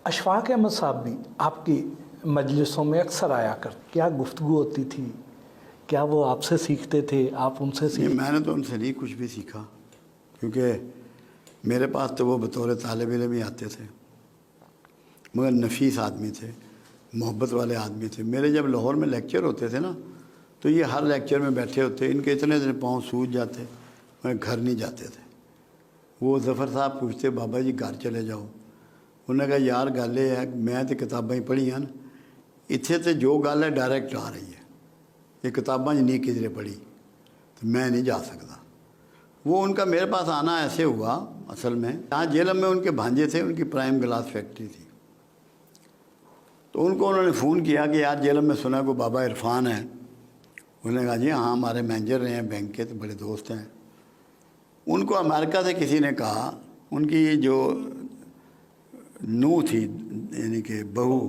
اشفاق احمد صاحب بھی آپ کی مجلسوں میں اکثر آیا کرتے، کیا گفتگو ہوتی تھی؟ کیا وہ آپ سے سیکھتے تھے، آپ ان سے نہیں، میں نے تو ان سے نہیں کچھ بھی سیکھا، کیونکہ میرے پاس تو وہ بطور طالب علم ہی آتے تھے، مگر نفیس آدمی تھے، محبت والے آدمی تھے۔ میرے جب لاہور میں لیکچر ہوتے تھے نا، تو یہ ہر لیکچر میں بیٹھے ہوتے، ان کے اتنے دن پاؤں سوج جاتے، میں گھر نہیں جاتے تھے۔ وہ ظفر صاحب پوچھتے بابا جی گھر چلے جاؤ، انہوں نے کہا یار گل یہ ہے میں تو کتاباں ہی پڑھیاں نا، اتنے تو جو گل ہے ڈائریکٹ آ رہی ہے، یہ کتاباں نہیں کدھر پڑھی تو میں نہیں جا سکتا۔ وہ ان کا میرے پاس آنا ایسے ہوا، اصل میں یہاں جیلم میں ان کے بھانجے تھے، ان کی پرائم گلاس فیکٹری تھی، تو ان کو انہوں نے فون کیا کہ یار جیلم میں سنا کو بابا عرفان ہے۔ انہوں نے کہا جی ہاں ہمارے مینیجر رہے ہیں بینک کے، تو بڑے دوست ہیں۔ ان کو امریکہ سے کسی نے کہا، ان کی جو نو تھی یعنی کہ بہو،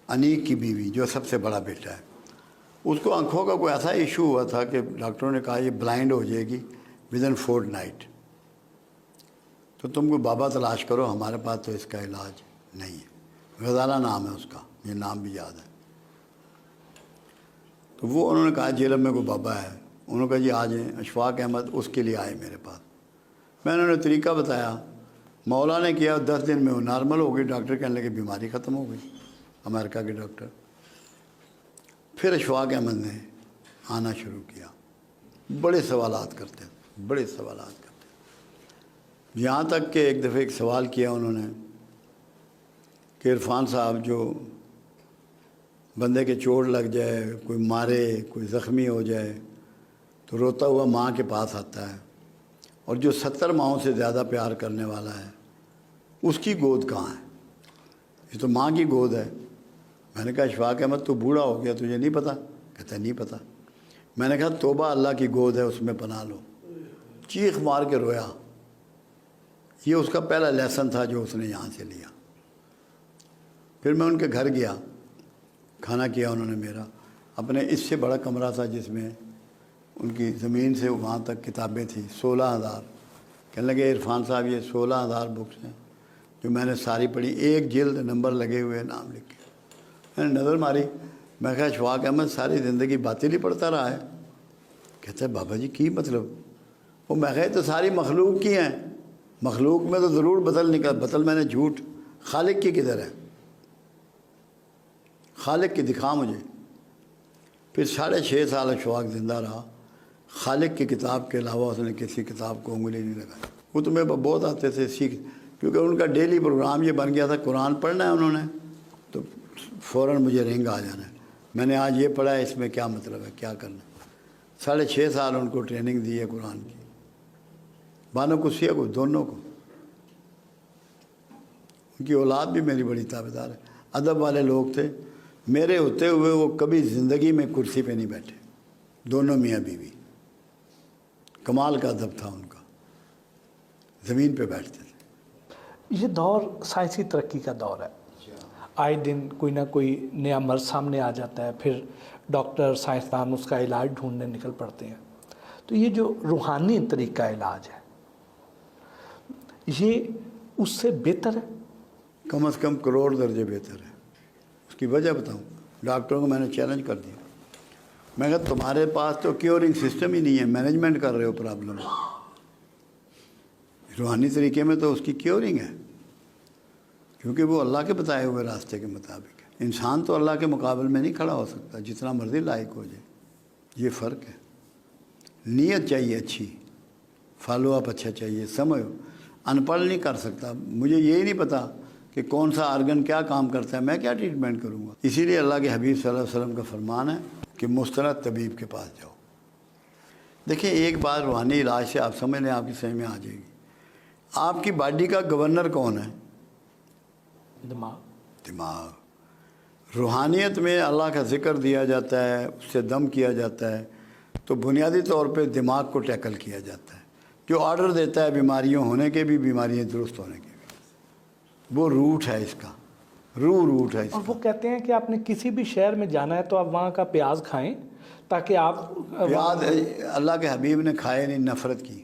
انیک کی بیوی جو سب سے بڑا بیٹا ہے، اس کو آنکھوں کا کوئی ایسا ایشو ہوا تھا کہ ڈاکٹروں نے کہا یہ بلائنڈ ہو جائے گی ودن فورٹ نائٹ، تو تم کو بابا تلاش کرو، ہمارے پاس تو اس کا علاج نہیں ہے۔ غزالہ نام ہے اس کا، یہ نام بھی یاد ہے۔ تو وہ انہوں نے کہا جیلم میں کوئی بابا ہے، انہوں نے کہا جی آ جائیں۔ اشفاق احمد اس کے لیے آئے میرے پاس، میں نے انہیں طریقہ بتایا، مولا نے کیا، 10 دن میں وہ نارمل ہو گئی، ڈاکٹر کہنے لگے بیماری ختم ہو گئی، امریکہ کے ڈاکٹر۔ پھر اشفاق احمد نے آنا شروع کیا، بڑے سوالات کرتے تھے، بڑے سوالات کرتے تھے، یہاں تک کہ ایک دفعہ ایک سوال کیا انہوں نے کہ عرفان صاحب جو بندے کے چوٹ لگ جائے، کوئی مارے، کوئی زخمی ہو جائے تو روتا ہوا ماں کے پاس آتا ہے، اور جو 70 ماؤں سے زیادہ پیار کرنے والا ہے اس کی گود کہاں ہے؟ یہ تو ماں کی گود ہے۔ میں نے کہا اشفاق احمد تو بوڑھا ہو گیا، تجھے نہیں پتہ؟ کہتا ہے نہیں پتہ۔ میں نے کہا توبہ اللہ کی گود ہے، اس میں پناہ لو۔ چیخ مار کے رویا۔ یہ اس کا پہلا لیسن تھا جو اس نے یہاں سے لیا۔ پھر میں ان کے گھر گیا، کھانا کیا انہوں نے میرا، اپنے اس سے بڑا کمرہ تھا جس میں ان کی زمین سے وہاں تک کتابیں تھیں، 16,000۔ کہنے لگے عرفان صاحب یہ 16,000 بکس ہیں جو میں نے ساری پڑھی، ایک جلد نمبر لگے ہوئے نام لکھ کے۔ میں نے نظر ماری، میں کہا اشفاق احمد ساری زندگی باطل ہی پڑھتا رہا ہے؟ کہتا ہے بابا جی کی مطلب؟ وہ میں کہا تو ساری مخلوق کی ہیں، مخلوق میں تو ضرور بطل میں نے جھوٹ، خالق کی کدھر ہے؟ خالق کی دکھا مجھے۔ پھر 6.5 سال اشفاق زندہ رہا، خالق کی کتاب کے علاوہ اس نے کسی کتاب کو انگلی نہیں لگائی۔ وہ تو میرے بہت آتے تھے سیکھ، کیونکہ ان کا ڈیلی پروگرام یہ بن گیا تھا، قرآن پڑھنا ہے انہوں نے تو فوراً مجھے رنگ آ جانا ہے، میں نے آج یہ پڑھا ہے، اس میں کیا مطلب ہے، کیا کرنا ہے۔ 6.5 سال ان کو ٹریننگ دی ہے قرآن کی، بانو قدسیہ کو، دونوں کو۔ ان کی اولاد بھی میری بڑی تابعدار ہے، ادب والے لوگ تھے، میرے ہوتے ہوئے وہ کبھی زندگی میں کرسی پہ نہیں بیٹھے، دونوں میاں بیوی۔ کمال کا ادب تھا ان کا، زمین پہ بیٹھتے تھے۔ یہ دور سائنسی ترقی کا دور ہے، آئے دن کوئی نہ کوئی نیا مرض سامنے آ جاتا ہے، پھر ڈاکٹر سائنسدان اس کا علاج ڈھونڈنے نکل پڑتے ہیں۔ تو یہ جو روحانی طریقہ علاج ہے یہ اس سے بہتر ہے؟ کم از کم کروڑ درجے بہتر ہے۔ اس کی وجہ بتاؤں، ڈاکٹروں کو میں نے چیلنج کر دیا، میں کہا تمہارے پاس تو کیورنگ سسٹم ہی نہیں ہے، مینجمنٹ کر رہے ہو پرابلم، روحانی طریقے میں تو اس کی کیورنگ ہے، کیونکہ وہ اللہ کے بتائے ہوئے راستے کے مطابق ہے۔ انسان تو اللہ کے مقابل میں نہیں کھڑا ہو سکتا، جتنا مرضی لائق ہو جائے، یہ فرق ہے۔ نیت چاہیے اچھی، فالو اپ اچھا چاہیے، سمجھو۔ ان پڑھ نہیں کر سکتا، مجھے یہی نہیں پتا کہ کون سا آرگن کیا کام کرتا ہے، میں کیا ٹریٹمنٹ کروں گا؟ اسی لیے اللہ کے حبیب صلی اللہ علیہ وسلم کا فرمان ہے کہ مستند طبیب کے پاس جاؤ۔ دیکھیں ایک بات روحانی علاج سے آپ سمجھ لیں، آپ کی سمجھ میں آ جائے گی۔ آپ کی باڈی کا گورنر کون ہے؟ دماغ۔ روحانیت میں اللہ کا ذکر دیا جاتا ہے، اس سے دم کیا جاتا ہے، تو بنیادی طور پہ دماغ کو ٹیکل کیا جاتا ہے، جو آرڈر دیتا ہے بیماریوں ہونے کے بھی، بیماریاں درست ہونے کے بھی۔ وہ روٹ ہے اس کا، روٹ ہے اس کا۔ اور وہ کہتے ہیں کہ آپ نے کسی بھی شہر میں جانا ہے تو آپ وہاں کا پیاز کھائیں تاکہ آپ پیاز اللہ کے حبیب نے کھائے نہیں، نفرت کی۔